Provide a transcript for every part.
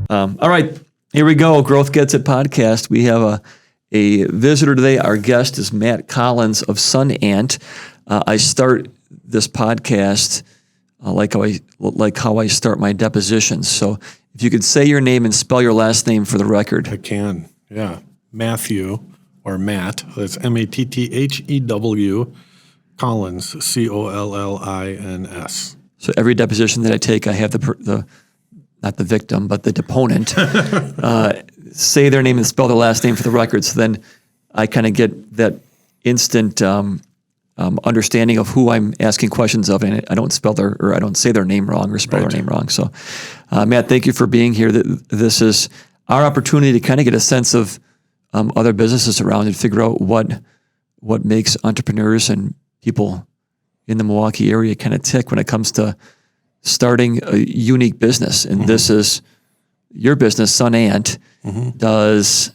All right, here we go. Growth Gets It podcast. We have a visitor today. Our guest is Matt Collins of Sun Ant. I start this podcast like how I start my depositions. So if you could say your name and spell your last name for the record. I can, yeah. Matthew, or Matt, that's Matthew, Collins, Collins. So every deposition that I take, I have the not the victim, but the deponent, say their name and spell their last name for the record. So then I kind of get that instant understanding of who I'm asking questions of, and I don't say their name wrong or spell their name wrong. So, Matt, thank you for being here. This is our opportunity to kind of get a sense of other businesses around and figure out what makes entrepreneurs and people in the Milwaukee area kind of tick when it comes to starting a unique business. And this is your business, Sun Ant, does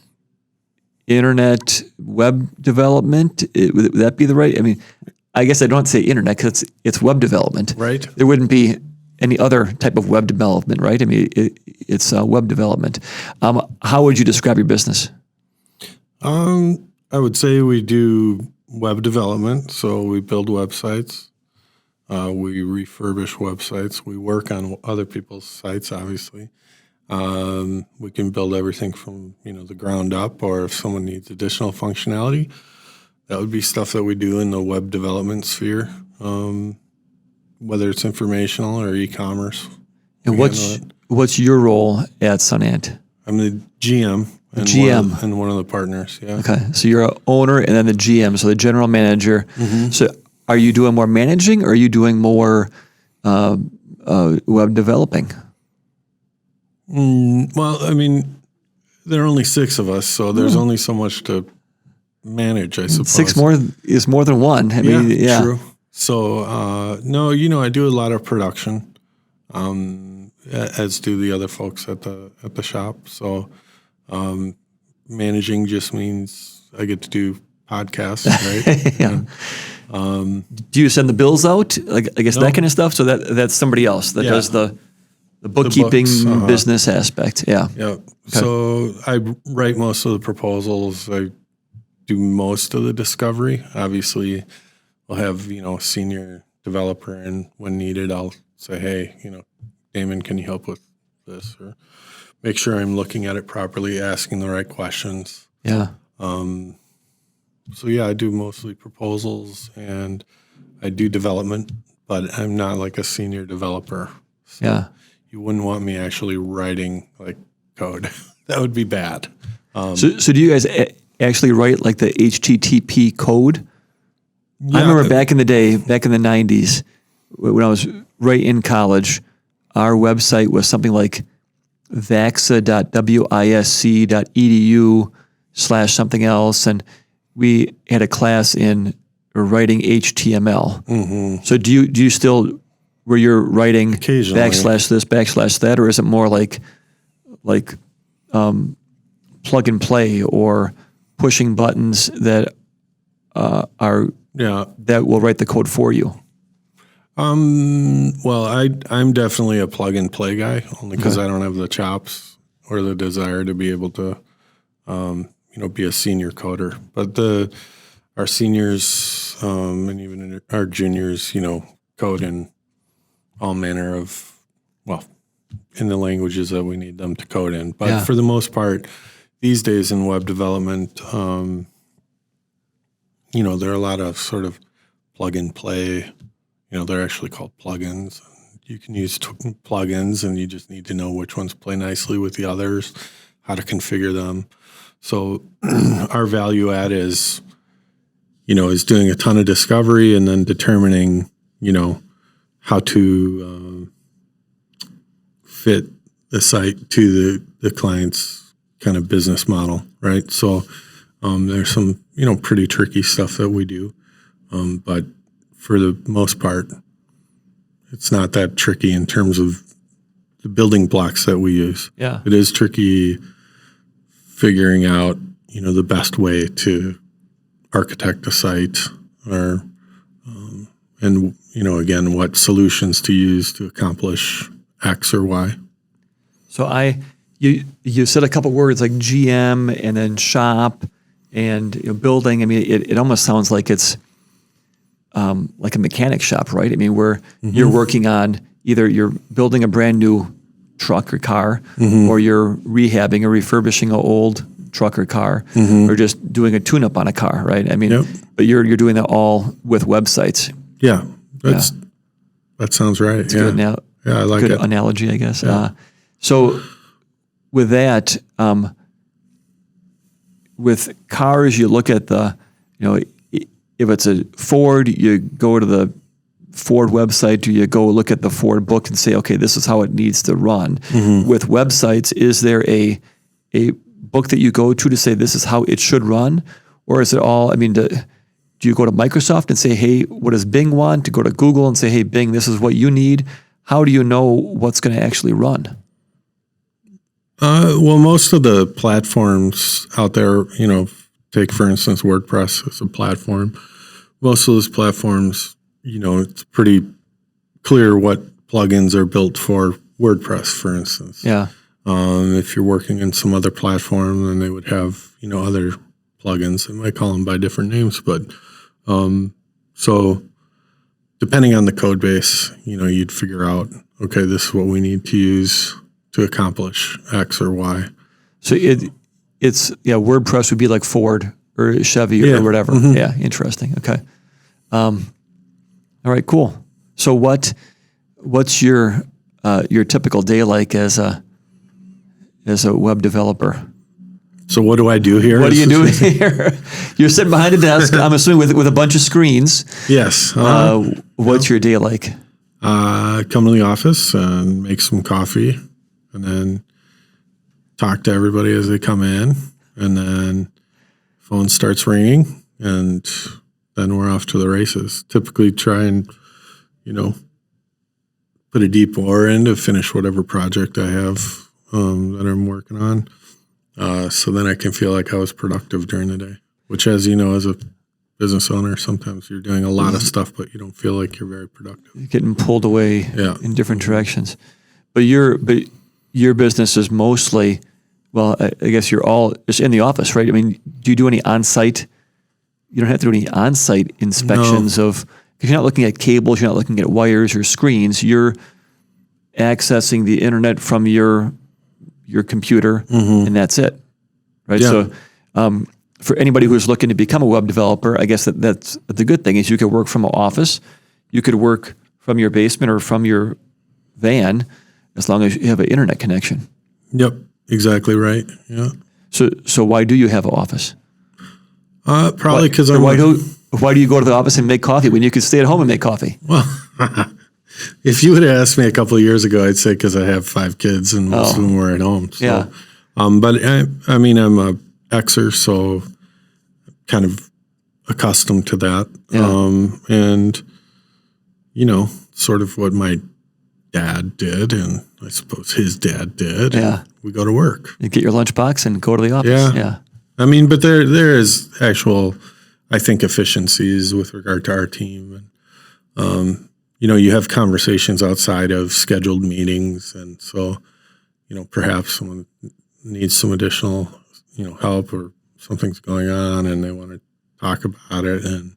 internet web development. Would that be the right? I mean, I guess I don't say internet because it's web development. Right. There wouldn't be any other type of web development, right? I mean, it's web development. How would you describe your business? I would say we do web development. So we build websites. We refurbish websites. We work on other people's sites, obviously. We can build everything from, the ground up, or if someone needs additional functionality, that would be stuff that we do in the web development sphere, whether it's informational or e-commerce. And what's your role at Sun Ant? I'm the GM. And one of the partners, yeah. Okay, so you're an owner and then the GM, so the general manager. So are you doing more managing, or are you doing more web developing? Well, I mean, there are only 6 of us, so there's only so much to manage, I suppose. 6 more is more than one. I mean, yeah. True. So, no, I do a lot of production, as do the other folks at the shop. So, managing just means I get to do podcasts, right? Yeah. Do you send the bills out? Like, I guess that kind of stuff. So that's somebody else that does the bookkeeping business aspect. Yeah. Yeah. Okay. So I write most of the proposals. I do most of the discovery. Obviously, we'll have, senior developer, and when needed, I'll say, hey, Damon, can you help with this? Or make sure I'm looking at it properly, asking the right questions. Yeah. So yeah, I do mostly proposals and I do development, but I'm not like a senior developer. So yeah. You wouldn't want me actually writing like code. That would be bad. So do you guys actually write like the HTTP code? Yeah, I remember back in the day, back in the 90s, when I was right in college, our website was something like vaxa.wisc.edu/something else, and we had a class in writing HTML. So do you still, where you're writing /this/that, or is it more like plug and play or pushing buttons that that will write the code for you? Well, I'm definitely a plug and play guy, only because I don't have the chops or the desire to be able to be a senior coder. But our seniors and even our juniors, code in all manner of, in the languages that we need them to code in. But for the most part, these days in web development, there are a lot of sort of plug and play. They're actually called plugins. You can use plugins, and you just need to know which ones play nicely with the others, how to configure them. So our value add is doing a ton of discovery and then determining, how to fit the site to the client's kind of business model, right? So there's some, pretty tricky stuff that we do. But for the most part, it's not that tricky in terms of the building blocks that we use. Yeah. It is tricky figuring out, the best way to architect a site or, and, again, what solutions to use to accomplish X or Y. So you said a couple words like GM and then shop and building. I mean, it almost sounds like it's like a mechanic shop, right? I mean, where you're working on either you're building a brand new truck or car, or you're rehabbing or refurbishing an old truck or car, or just doing a tune-up on a car, right? I mean, but you're doing that all with websites. Yeah, that sounds right. It's good I like good it. Analogy, I guess. Yeah. So with that, with cars, you look at the, if it's a Ford, you go to the Ford website, or you go look at the Ford book and say, okay, this is how it needs to run. With websites, is there a book that you go to say this is how it should run? Or is it all, I mean, do you go to Microsoft and say, hey, what does Bing want? To go to Google and say, hey, Bing, this is what you need. How do you know what's going to actually run? Well, most of the platforms out there, take for instance WordPress as a platform. Most of those platforms, it's pretty clear what plugins are built for WordPress, for instance. Yeah. If you're working in some other platform, then they would have, other plugins. They might call them by different names, but so depending on the code base, you'd figure out, okay, this is what we need to use to accomplish X or Y. So it's WordPress would be like Ford or Chevy or whatever. Yeah, interesting. Okay. All right, cool. So what's your typical day like as a web developer? So what do I do here? What do you do here? You're sitting behind a desk, I'm assuming with a bunch of screens. Yes. What's your day like? Come to the office and make some coffee, and then talk to everybody as they come in, and then phone starts ringing, and then we're off to the races. Typically try and, put a deep oar in to finish whatever project I have that I'm working on. So then I can feel like I was productive during the day, which, as you know, as a business owner, sometimes you're doing a lot of stuff, but you don't feel like you're very productive. You're getting pulled away in different directions. But your business is mostly, well, I guess you're all just in the office, right? I mean, do you do any on-site? You don't have to do any on-site inspections because you're not looking at cables, you're not looking at wires or screens. You're accessing the internet from your computer, and that's it, right? Yeah. So for anybody who's looking to become a web developer, I guess that's the good thing is you could work from an office, you could work from your basement or from your van, as long as you have an internet connection. Yep, exactly right. Yeah. So why do you have an office? Probably because why do you go to the office and make coffee when you could stay at home and make coffee? Well, if you would have asked me a couple of years ago, I'd say because I have 5 kids and most of them were at home. So, yeah. But I mean, I'm a Xer, so kind of accustomed to that. Yeah. And sort of what my dad did, and I suppose his dad did. Yeah. We go to work. You get your lunchbox and go to the office. Yeah. I mean, but there is actual, I think, efficiencies with regard to our team. And, you have conversations outside of scheduled meetings. And so, perhaps someone needs some additional, help, or something's going on and they want to talk about it. And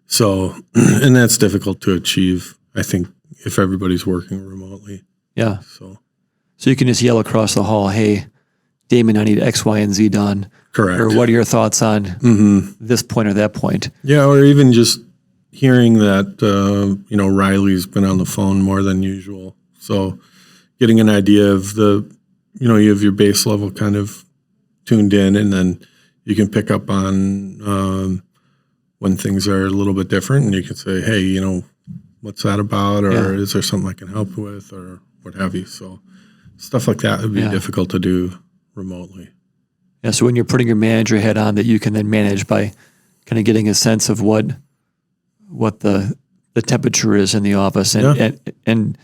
so, and that's difficult to achieve, I think, if everybody's working remotely. Yeah. So you can just yell across the hall, hey, Damon, I need X, Y, and Z done. Correct. Or what are your thoughts on this point or that point? Yeah, or even just hearing that, Riley's been on the phone more than usual. So getting an idea of you have your base level kind of tuned in, and then you can pick up on when things are a little bit different, and you can say, hey, what's that about? Or is there something I can help with, or what have you? So stuff like that would be difficult to do remotely. Yeah, so when you're putting your manager hat on, that you can then manage by kind of getting a sense of what the temperature is in the office, and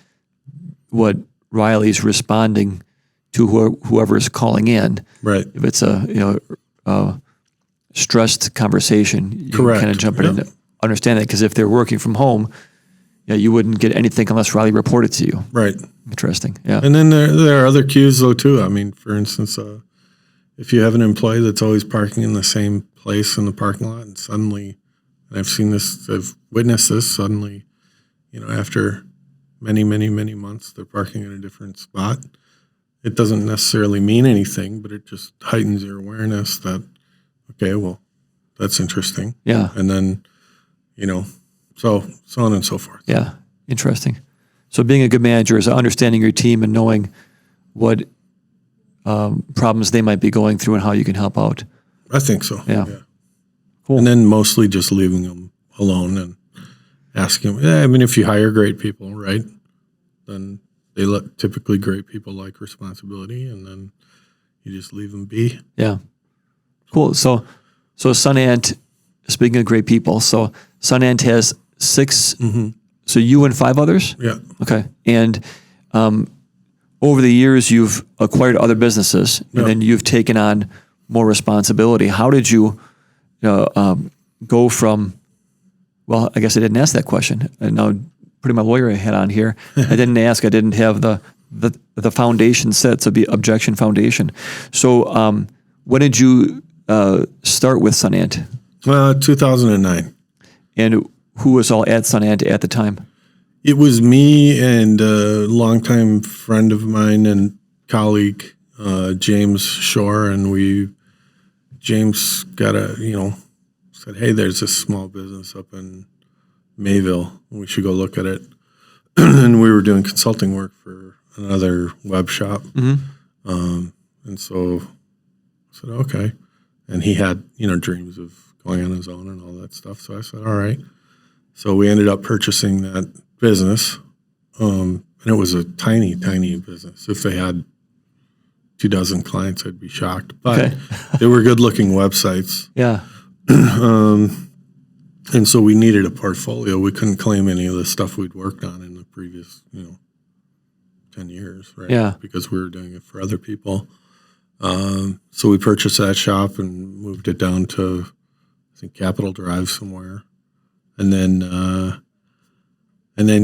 what Riley's responding to whoever is calling in. Right. If it's a stressed conversation, you can kind of jump in and understand that, because if they're working from home, Yeah, you wouldn't get anything unless Riley reported to you. Right. Interesting. Yeah. And then there are other cues though too. I mean, for instance, if you have an employee that's always parking in the same place in the parking lot, and suddenly, and I've seen this, I've witnessed this, suddenly, after many, many, many months, they're parking in a different spot. It doesn't necessarily mean anything, but it just heightens your awareness that, okay, well, that's interesting. Yeah. And then, so on and so forth. Yeah. Interesting. So being a good manager is understanding your team and knowing what problems they might be going through and how you can help out. I think so. Yeah. Cool. And then mostly just leaving them alone and asking them. If you hire great people, right, then typically great people like responsibility, and then you just leave them be. Yeah. Cool. So Sunant, speaking of great people, so Sunant has 6, so you and 5 others? Yeah. Okay. And over the years, you've acquired other businesses, and then you've taken on more responsibility. How did you go from, well, I guess I didn't ask that question. And now putting my lawyer hat on here, I didn't ask. I didn't have the foundation set, so be objection foundation. So when did you start with Sunant? 2009. And who was all at Sunant at the time? It was me and a longtime friend of mine and colleague, James Shore, and James got said, hey, there's this small business up in Mayville. We should go look at it. And we were doing consulting work for another web shop. And so I said, okay. And he had, dreams of going on his own and all that stuff. So I said, all right. So we ended up purchasing that business. And it was a tiny, tiny business. If they had 24 clients, I'd be shocked. But they were good-looking websites. Yeah. And so we needed a portfolio. We couldn't claim any of the stuff we'd worked on in the previous, 10 years, right? Yeah. Because we were doing it for other people. So we purchased that shop and moved it down to, I think, Capitol Drive somewhere. And then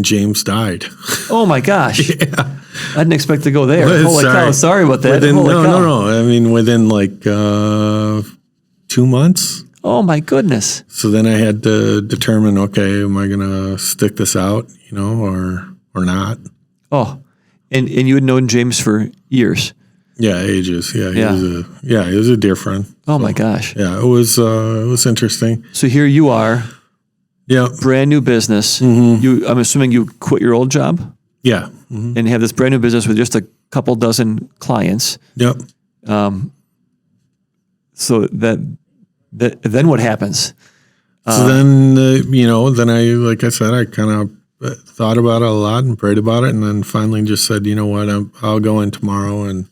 James died. Oh my gosh. Yeah. I didn't expect to go there. Well, Holy cow. Sorry about that. No. I mean, within like 2 months. Oh my goodness. So then I had to determine, okay, am I going to stick this out, or not? Oh, and you had known James for years. Yeah, ages. Yeah, he was a dear friend. Oh my gosh. Yeah, it was interesting. So here you are. Yeah. Brand new business. I'm assuming you quit your old job? Yeah. And have this brand new business with just a couple dozen clients. Yep. So then what happens? So then, then like I said, I kind of thought about it a lot and prayed about it, and then finally just said, you know what, I'll go in tomorrow, and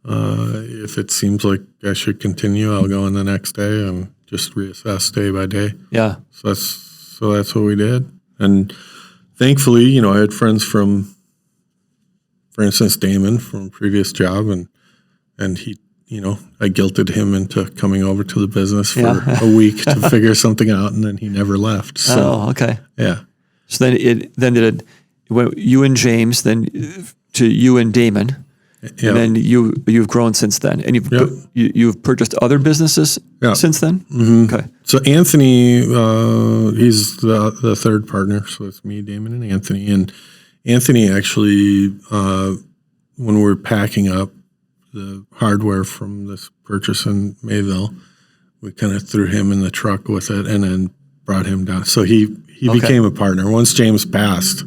if it seems like I should continue, I'll go in the next day and just reassess day by day. Yeah. So that's what we did. And thankfully, I had friends from, for instance, Damon from a previous job, and he, I guilted him into coming over to the business for a week to figure something out, and then he never left. So, okay. Yeah. So then it went you and James, then to you and Damon. Yeah. And then you've grown since then, and you've purchased other businesses since then. Mm-hmm. Okay. So Anthony, he's the third partner. So it's me, Damon, and Anthony. And Anthony actually, when we were packing up the hardware from this purchase in Mayville, we kind of threw him in the truck with it, and then brought him down. So he became a partner. Once James passed,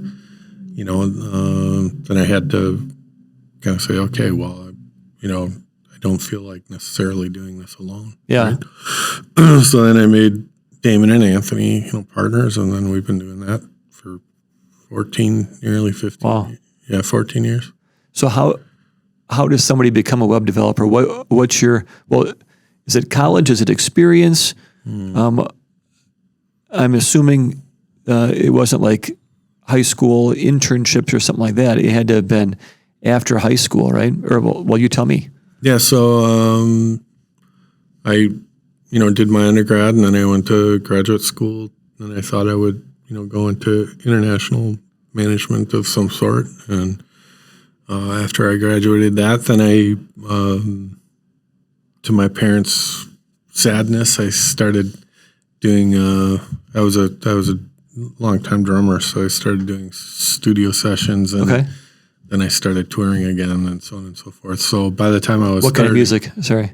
then I had to kind of say, okay, well, I don't feel like necessarily doing this alone. Yeah. Right? So then I made Damon and Anthony, partners, and then we've been doing that for 14, nearly 15. Wow. Yeah, 14 years. So how does somebody become a web developer? What's your, is it college? Is it experience? I'm assuming it wasn't like high school internships or something like that. It had to have been after high school, right? Or well, you tell me. Yeah, so I, did my undergrad, and then I went to graduate school, and I thought I would, go into international management of some sort. And after I graduated that, then to my parents' sadness, I started doing. I was a longtime drummer, so I started doing studio sessions, and Okay. then I started touring again, and so on and so forth. So by the time I was What kind of music? Sorry.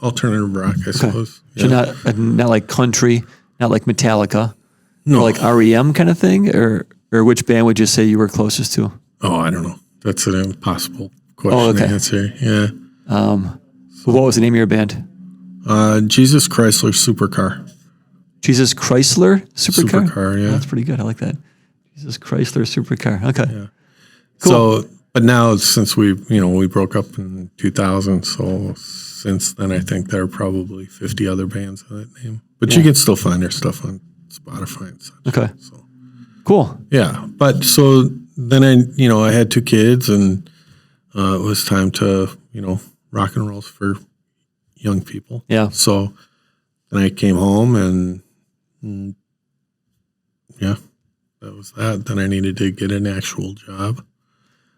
alternative rock, I suppose. So not like country, not like Metallica, No. or like REM kind of thing, or which band would you say you were closest to? Oh, I don't know. That's an impossible question okay. to answer. Yeah. What was the name of your band? Jesus Chrysler Supercar. Jesus Chrysler Supercar? Supercar, yeah. Oh, that's pretty good. I like that. Jesus Chrysler Supercar. Okay. Yeah. Cool. So, but now since we broke up in 2000, so since then I think there are probably 50 other bands of that name. But you can still find their stuff on Spotify and such. Okay. So, Cool. yeah. But so then I had 2 kids, and it was time to, rock and rolls for young people. Yeah. So then I came home, and yeah, that was that. Then I needed to get an actual job.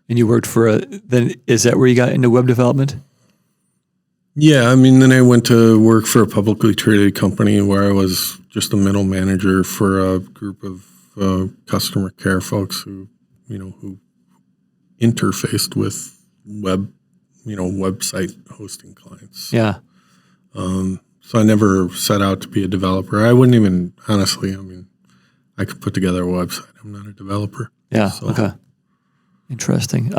And you worked then is that where you got into web development? Yeah, then I went to work for a publicly traded company where I was just a middle manager for a group of customer care folks who interfaced with website hosting clients. Yeah. So I never set out to be a developer. I wouldn't even, honestly, I could put together a website. I'm not a developer. Yeah. So, Okay. Interesting.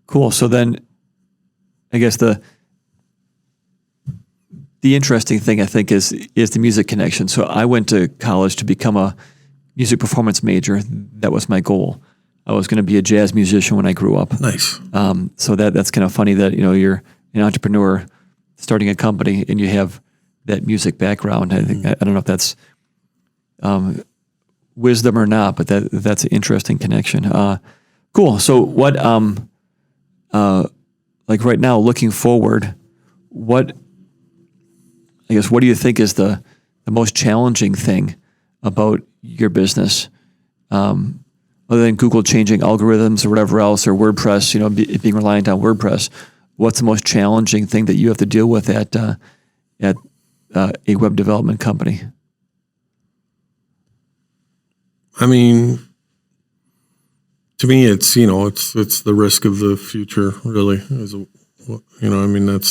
Cool. So then I guess the interesting thing I think is the music connection. So I went to college to become a music performance major. That was my goal. I was going to be a jazz musician when I grew up. Nice. So that's kind of funny that, you're an entrepreneur starting a company and you have that music background. I think, I don't know if that's wisdom or not, but that's an interesting connection. Cool. So what, like right now, looking forward, what do you think is the most challenging thing about your business? Other than Google changing algorithms or whatever else, or WordPress, being reliant on WordPress, what's the most challenging thing that you have to deal with at a web development company? To me, it's it's the risk of the future. Really, that's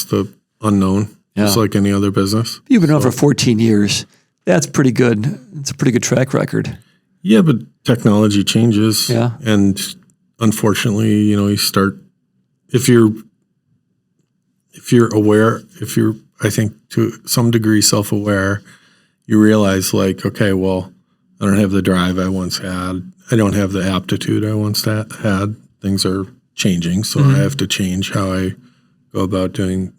the unknown. Yeah. Just like any other business. You've been on for 14 years. That's pretty good. It's a pretty good track record. Yeah, but technology changes. Yeah. And unfortunately, you start, if you're aware, I think to some degree self-aware, you realize like, okay, well, I don't have the drive I once had. I don't have the aptitude I once had. Things are changing, so I have to change how I go about doing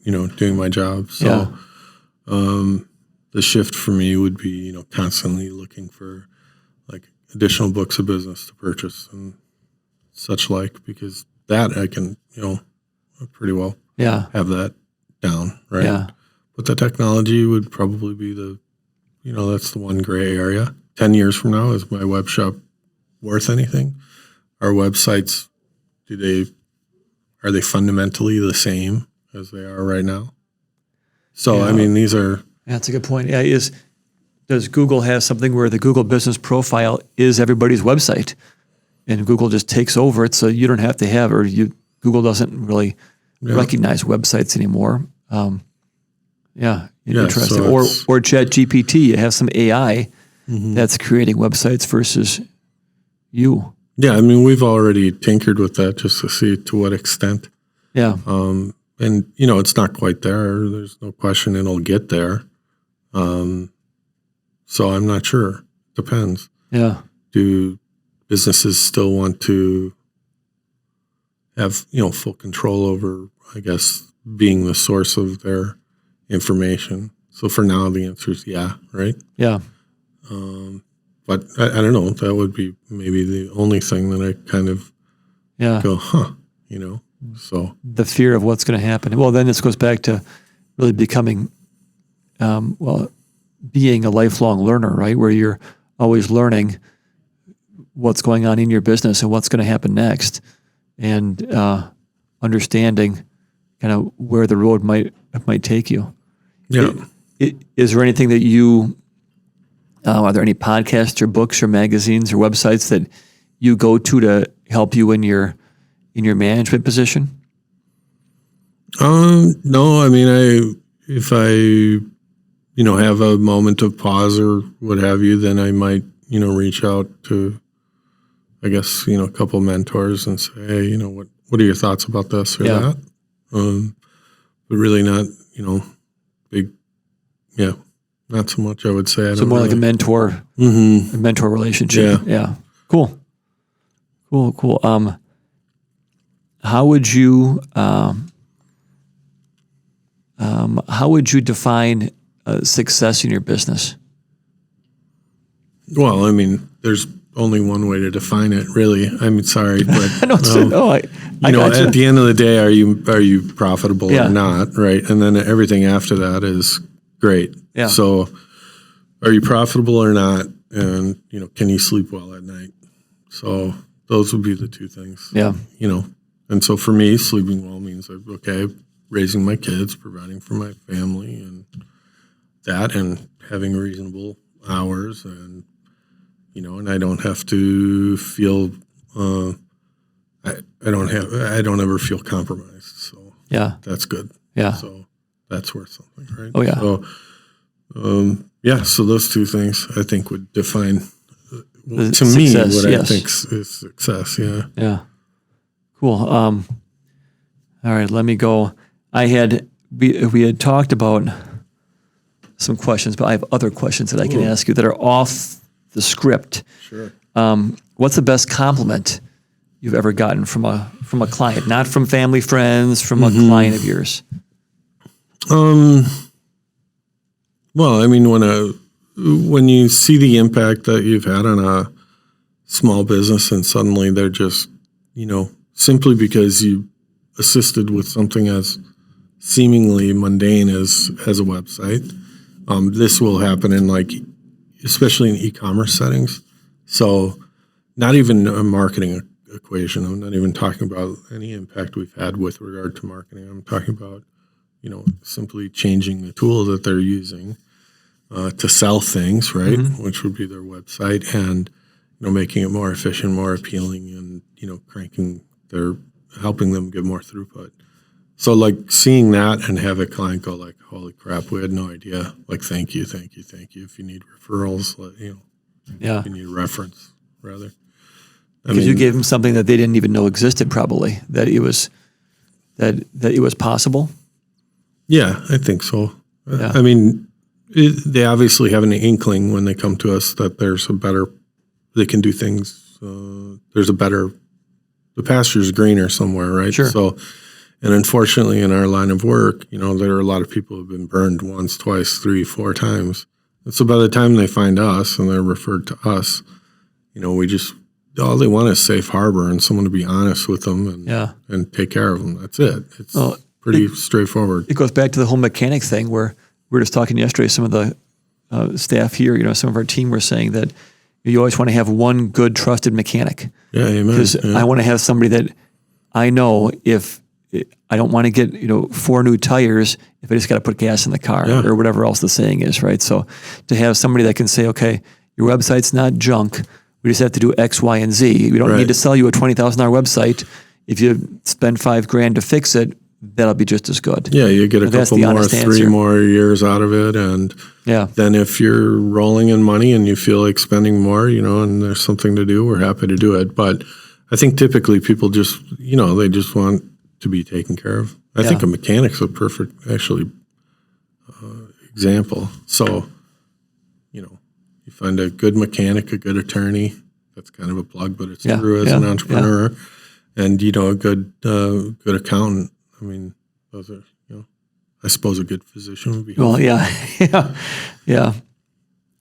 my job. So the shift for me would be, constantly looking for like additional books of business to purchase and such like, because that I can, pretty well have that down, right? Yeah. But the technology would probably be that's the one gray area. 10 years from now, is my web shop worth anything? Our websites, are they fundamentally the same as they are right now? So, these are... That's a good point. Yeah, does Google have something where the Google business profile is everybody's website and Google just takes over it, so you don't have to have, Google doesn't really recognize websites anymore. Interesting. So or ChatGPT, you have some AI that's creating websites versus you. Yeah, we've already tinkered with that just to see to what extent. Yeah. And, it's not quite there. There's no question it'll get there. So I'm not sure. Depends. Yeah. Do businesses still want to have, full control over, I guess, being the source of their information? So for now, the answer is yeah, right? Yeah. But I don't know. That would be maybe the only thing that I kind of go, So the fear of what's going to happen. Well, then this goes back to really becoming, being a lifelong learner, right? Where you're always learning what's going on in your business and what's going to happen next, and understanding kind of where the road might take you. Yeah. Is there anything that you, are there any podcasts or books or magazines or websites that you go to help you in your management position? No, I mean, if I have a moment of pause or what have you, then I might, reach out to, I guess, a couple mentors and say, hey, what are your thoughts about this or that? But really not, big, not so much, I would say. So more like a mentor, a mentor relationship. Yeah. Cool. How would you define success in your business? Well, I mean, there's only one way to define it, really. I'm sorry, but I gotcha. At the end of the day, are you profitable or not, right? And then everything after that is great. Yeah. So, are you profitable or not? And can you sleep well at night? So those would be the two things. Yeah. And so for me, sleeping well means raising my kids, providing for my family, and having reasonable hours, and and I don't have to feel I don't ever feel compromised. So that's good. Yeah. So that's worth something, right? Oh yeah. So so those two things I think would define to Success, me what I think is success. Yeah. Yeah. Cool. All right, let me go. We had talked about some questions, but I have other questions that I can ask you that are off the script. Sure. What's the best compliment you've ever gotten from a client, not from family, friends, from a client of yours? Well, I mean, when you see the impact that you've had on a small business, and suddenly they're just, simply because you assisted with something as seemingly mundane as a website, this will happen in especially in e-commerce settings. So not even a marketing equation. I'm not even talking about any impact we've had with regard to marketing. I'm talking about, simply changing the tool that they're using to sell things, right? Which would be their website, and, making it more efficient, more appealing, and, helping them get more throughput. So seeing that and have a client go holy crap, we had no idea. Thank you. If you need referrals, if you need a reference, rather. Because you gave them something that they didn't even know existed, probably, that it was possible. Yeah, I think so. Yeah. I mean, they obviously have an inkling when they come to us that they can do things. The pasture's greener somewhere, right? Sure. So, and unfortunately in our line of work, there are a lot of people who have been burned once, twice, 3, 4 times. And so by the time they find us and they're referred to us, all they want is safe harbor and someone to be honest with them and take care of them. That's it. It's pretty straightforward. It goes back to the whole mechanic thing where we were just talking yesterday. Some of the staff here, some of our team were saying that you always want to have one good, trusted mechanic. Yeah, amen. Because I want to have somebody that I know if I don't want to get 4 new tires if I just got to put gas in the car or whatever else the saying is, right? So to have somebody that can say, okay, your website's not junk. We just have to do X, Y, and Z. We don't need to sell you a $20,000 website. If you spend $5,000 to fix it, that'll be just as good. Yeah, you get a couple more, 3 more years out of it. And then if you're rolling in money and you feel like spending more, and there's something to do, we're happy to do it. But I think typically people just, they just want to be taken care of. I think a mechanic's a perfect, example. So, you find a good mechanic, a good attorney. That's kind of a plug, but it's true as an entrepreneur. And, a good accountant. I mean, those are, I suppose a good physician would be helpful. Well, yeah.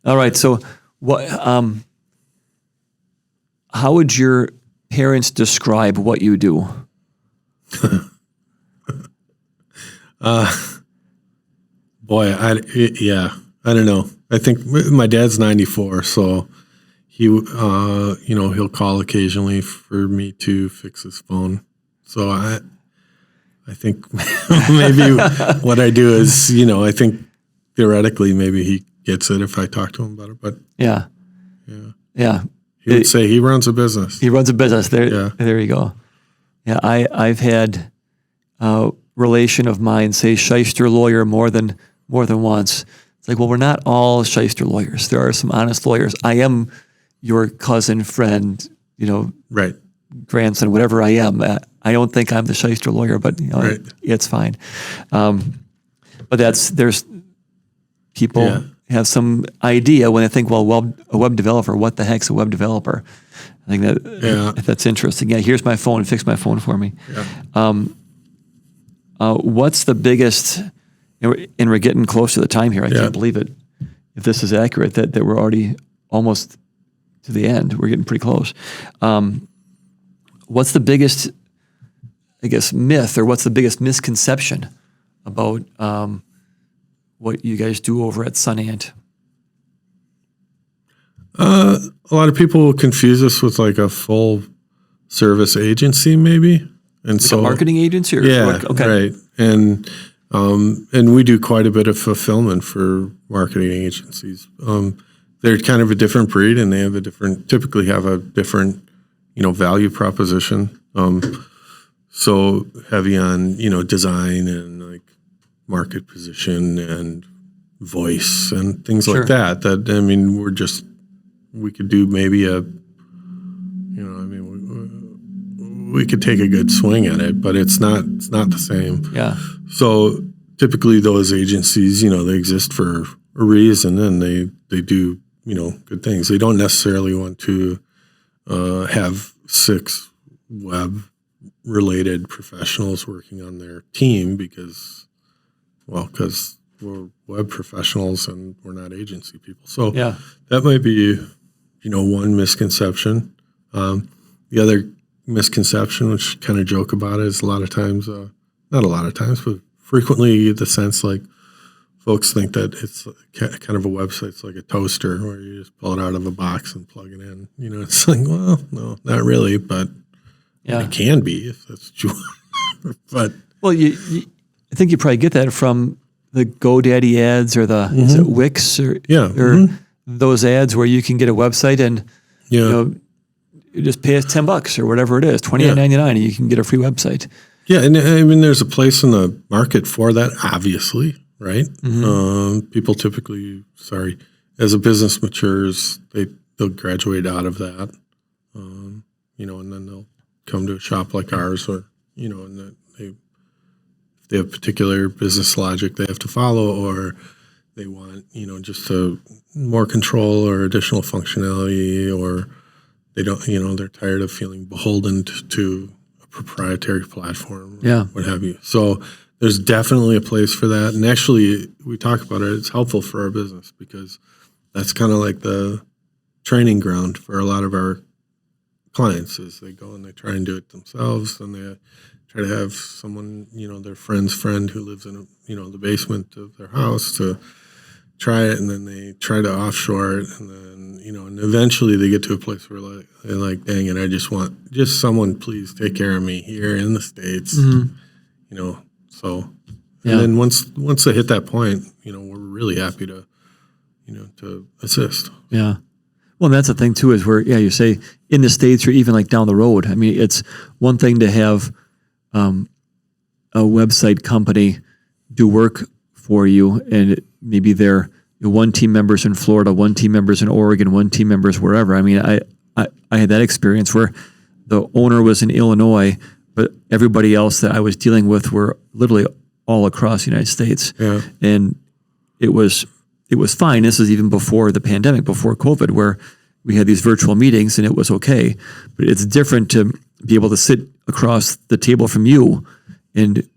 All right. So what, how would your parents describe what you do? Boy, I don't know. I think my dad's 94, so he, he'll call occasionally for me to fix his phone. So I think maybe what I do is, I think theoretically maybe he gets it if I talk to him about it. But yeah. He would say he runs a business. He runs a business. There you go. Yeah, I've had a relation of mine say shyster lawyer more than once. It's like, well, we're not all shyster lawyers. There are some honest lawyers. I am your cousin, friend, right, grandson, whatever I am. I don't think I'm the shyster lawyer, but right. It's fine. But there's people have some idea when they think, well, a web developer, what the heck's a web developer? I think that's interesting. Yeah, here's my phone, fix my phone for me. Yeah. What's the biggest, and we're getting close to the time here. I can't believe it. If this is accurate, that we're already almost to the end. We're getting pretty close. What's the biggest, I guess, myth, or what's the biggest misconception about what you guys do over at SunAnt? A lot of people confuse us with like a full service agency, maybe, and like a marketing agency. Right. And we do quite a bit of fulfillment for marketing agencies. They're kind of a different breed, and they have typically have a different, value proposition. So heavy on, design and like market position and voice and things like that. We could do maybe we could take a good swing at it, but it's not the same. Yeah. So typically those agencies, they exist for a reason, and they do, good things. They don't necessarily want to have 6 web related professionals working on their team because we're web professionals and we're not agency people. So that might be, one misconception. The other misconception, which kind of joke about it, is a lot of times, not a lot of times, but frequently you get the sense like folks think that it's kind of a website's like a toaster where you just pull it out of a box and plug it in. It's like, well, no, not really, but it can be if that's true. But I think you probably get that from the GoDaddy ads or the is it Wix or those ads where you can get a website and you just pay us $10 or whatever it is, $28.99, and you can get a free website. Yeah, and I mean, there's a place in the market for that, obviously, right? People typically, as a business matures, they'll graduate out of that, and then they'll come to a shop like ours, or and that if they have particular business logic they have to follow, or they want just more control or additional functionality, or they don't, they're tired of feeling beholden to a proprietary platform, what have you. So there's definitely a place for that. And actually, we talk about it. It's helpful for our business because that's kind of like the training ground for a lot of our clients. Is they go and they try and do it themselves, and they try to have someone, their friend's friend who lives in the basement of their house to try it, and then they try to offshore it, and then and eventually they get to a place where they're like, dang it, I just want someone please take care of me here in the States, So, and then once they hit that point, we're really happy to assist. Yeah. Well, and that's the thing too, is where you say in the States or even like down the road. I mean, it's one thing to have a website company do work for you, and maybe they're one team member's in Florida, one team member's in Oregon, one team member's wherever. I mean, I had that experience where the owner was in Illinois, but everybody else that I was dealing with were literally all across the United States. Yeah. And it was fine. This is even before the pandemic, before COVID, where we had these virtual meetings and it was okay. But it's different to be able to sit across the table from you and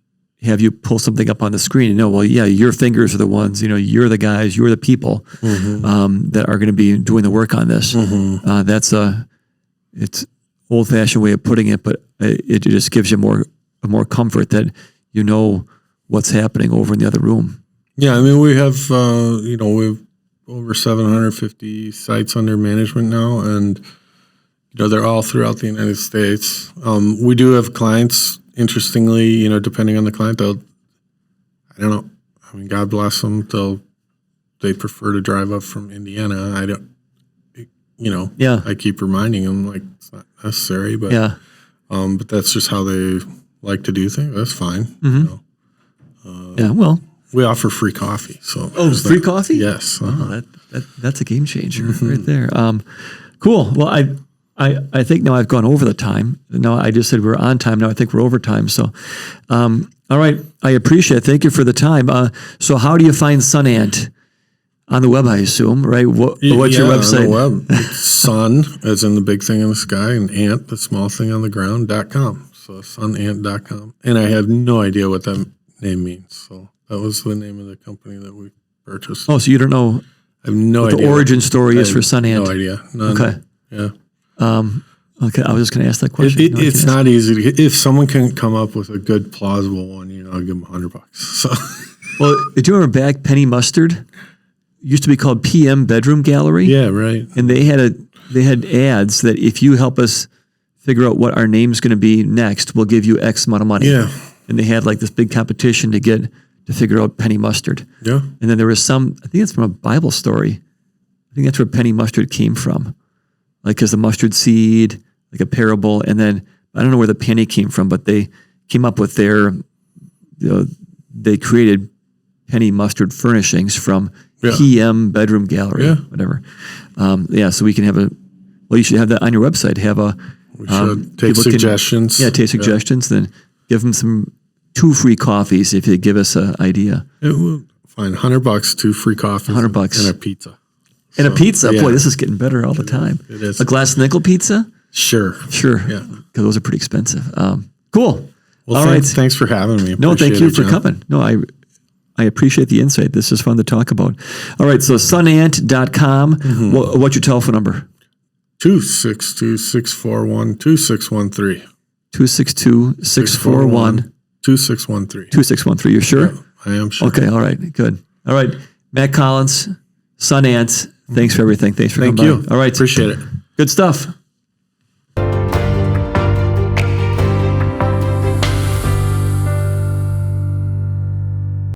have you pull something up on the screen and know, well, your fingers are the ones, you're the guys, you're the people that are going to be doing the work on this. It's old-fashioned way of putting it, but it just gives you more comfort that what's happening over in the other room. Yeah, I mean, we have, we've over 750 sites under management now, and they're all throughout the United States. We do have clients. Interestingly, depending on the client, I don't know. I mean, God bless them. They prefer to drive up from Indiana. I don't. Yeah. I keep reminding them like it's not necessary, but Yeah. But that's just how they like to do things. That's fine. Yeah. Well. We offer free coffee. So Free coffee? Yes. Oh, that's a game changer right there. Cool. Well, I think now I've gone over the time. No, I just said we're on time. Now I think we're over time. So, all right. I appreciate it. Thank you for the time. So how do you find Sun Ant? On the web, I assume, right? What's your website? On the web. It's sun, as in the big thing in the sky, and ant, the small thing on the ground.com. So sunant.com. And I have no idea what that name means. So that was the name of the company that we purchased. Oh, so you don't know I have no what idea. the origin story is for Sun Ant? No idea. None. Okay. Yeah. Okay, I was just going to ask that question. It's not easy. If someone can come up with a good, plausible one, I'll give them $100. So. Well, do you remember back Penny Mustard? Used to be called PM Bedroom Gallery. Yeah, right. And they had ads that if you help us figure out what our name's going to be next, we'll give you X amount of money. Yeah. And they had like this big competition to figure out Penny Mustard. Yeah. And then there was I think it's from a Bible story. I think that's where Penny Mustard came from. Like, because the mustard seed, like a parable. And then I don't know where the penny came from, but they came up with they created Penny Mustard furnishings from PM Bedroom Gallery, whatever. So we can have you should have that on your website. We should take suggestions. Take suggestions. Then give them 2 free coffees if you give us an idea. Fine, $100, 2 free coffees, $100 and a pizza. And a pizza. Boy, this is getting better all the time. It is. A glass nickel pizza? Sure. Yeah. Because those are pretty expensive. Cool. Well, all right. Thanks for having me. No, thank you for coming. No, I appreciate the insight. This is fun to talk about. All right, so sunant.com. What's your telephone number? 262-641-2613. 262-641. 2613. 2613. You sure? Yeah, I am sure. Okay, all right, good. All right, Matt Collins, Sun Ant, thanks for everything. Thanks for coming by. Thank you. All right. Appreciate it. Good stuff.